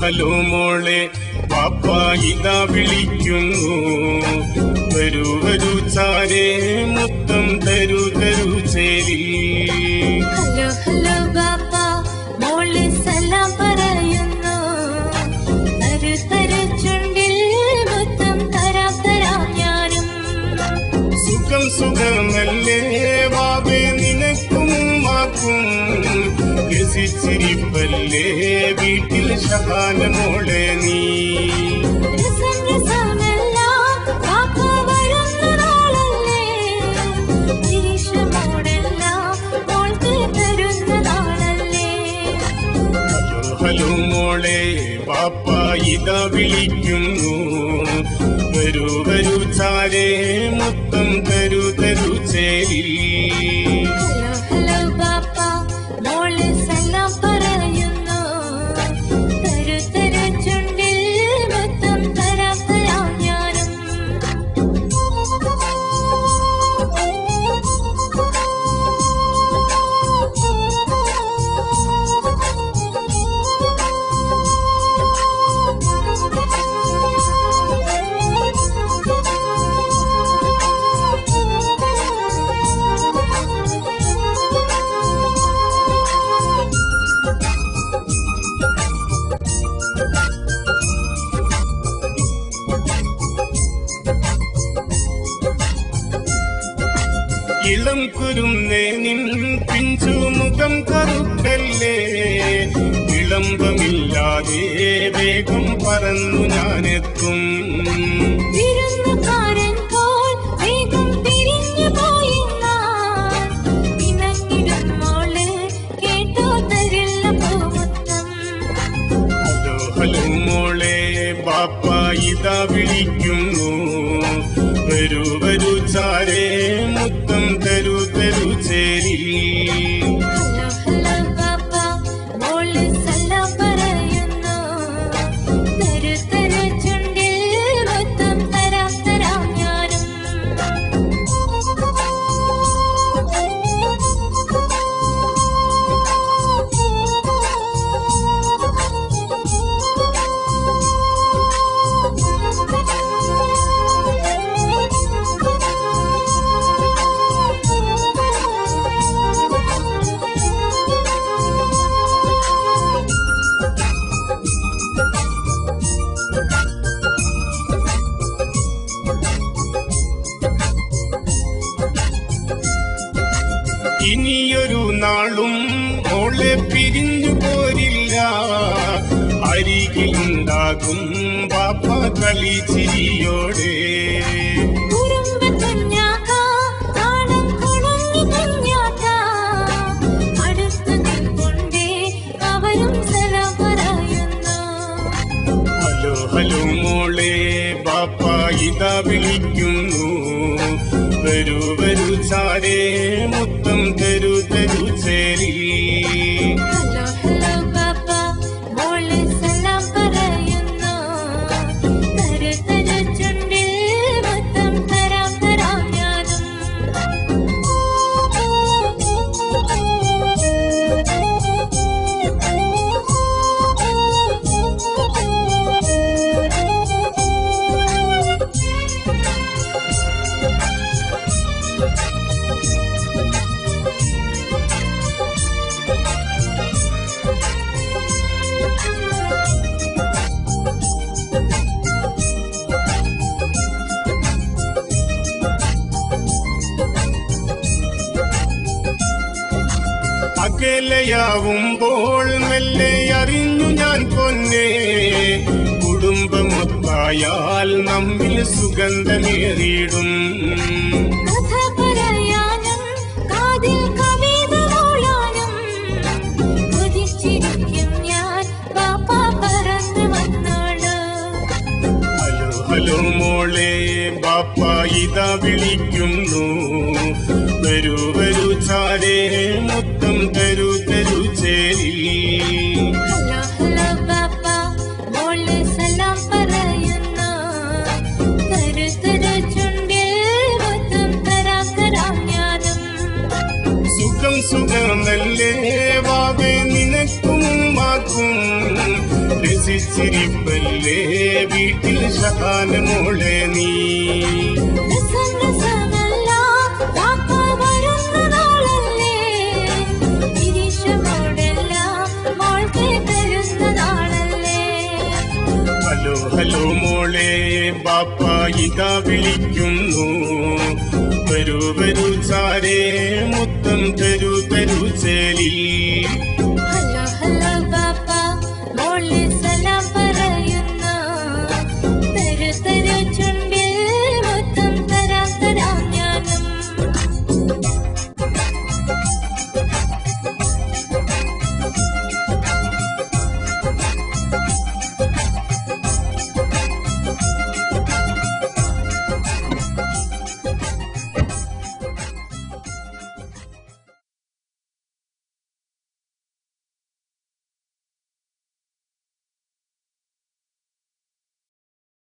Hello മോളെ പാപ്പ ഇതാ വിളിക്കുന്നു. വരൂ വരൂ ചാരേ മുത്തം തരൂ തരൂ ചേരി. ഹലോ ഹലോ ബാപ്പ മോളെ സലാം പറയുന്നു. തരൂ തരൂ ചുണ്ടിൽ മുത്തം തരാം തരാം ഞാനും. സുഖം സുഖമല്ലേ വാവേ നിനക്കും മാക്കും. രസിച്ചിരിപ്പല്ലേ വീട്ടിൽ ഷഹാന മോളെ നീ. ഹലോ മോളെ പാപ്പ ഇതാ വിളിക്കുന്നു. വരൂ വരൂ ചാരേ മുത്തം തരൂ തരൂ ചേരി. ഹലോ ഹലോ ബാപ്പ മോളെ സലാം പറയുന്നു. തരൂ തരൂ ചുണ്ടിൽ മുത്തം തരാം തരാം ഞാനും. ഇളം കുരുന്നേ നിൻ പിഞ്ചു മുഖം കറുക്കല്ലേ. വിളംബമില്ലാതെ വേഗം പറന്നു ഞാനെത്തും. വിരുന്നുകാരൻ പോൽ വേഗം പിരിഞ്ഞു പോയെന്നാൽ ഇണങ്ങിടും മോളെ കേട്ടോ തരില്ല പൂമുത്തം. ഹലോ ഹലോ മോളെ ബാപ്പ ഇതാ വിളിക്കുന്നു. വരൂ വരൂ ചാരേ മുത്തം തരൂ തരൂ ചേരി. ഹലോ ഹലോ ബാപ്പ മോളെ സലാം പറയുന്നു. തരൂ തരൂ ചുണ്ടിൽ മുത്തം തരാം തരാം ഞാനും. ഇനിയൊരു നാളും മോളെ പിരിഞ്ഞു പോരില്ല. അരികിലുണ്ടാകും ബാപ്പ കളി ചിരിയോടെ. ഹലോ ഹലോ മോളെ ബാപ്പ ഇതാ വിളിക്കുന്നു. വരൂ വരൂ ചാരേ മുത്തം തരൂ തരൂ ചേരി. ഹലോ ഹലോ ബാപ്പ മോളെ സലാം പറയുന്നു. തരൂ തരൂ ചുണ്ടിൽ മുത്തം തരാം തരാം ഞാനും. അകലെയാവുമ്പോൾ മെല്ലെ അറിഞ്ഞു ഞാൻ പൊന്നേ. കുടുംബമൊത്തായാൽ നമ്മിൽ സുഗന്ധമേറിയിടും. കഥ പറയാനും കാതിൽ കവിത മൂളാനും കൊതിച്ചിരിക്കും ഞാൻ ബാപ്പ പറന്നു വന്നോളൂ. ഹലോ ഹലോ മോളെ ബാപ്പ ഇതാ വിളിക്കുന്നു. വരൂ വരൂ ചാരേ മുത്തം തരൂ തരൂ ചേരി. ഹലോ ഹലോ ബാപ്പ മോളെ സലാം പറയുന്നു. തരൂ തരൂ ചുണ്ടിൽ മുത്തം തരാം തരാം ഞാനും. സുഖം സുഖമല്ലേ വാവേ നിനക്കും മാക്കും. രസി കളിച്ചിരിപ്പല്ലേ വീട്ടിൽ ഷഹാന മോളെ നീ. ഹലോ ഹലോ മോളെ ബാപ്പ ഇതാ വിളിക്കുന്നു. വരൂ വരൂ ചാരേ മുത്തം തരൂ തരൂ ചേലി.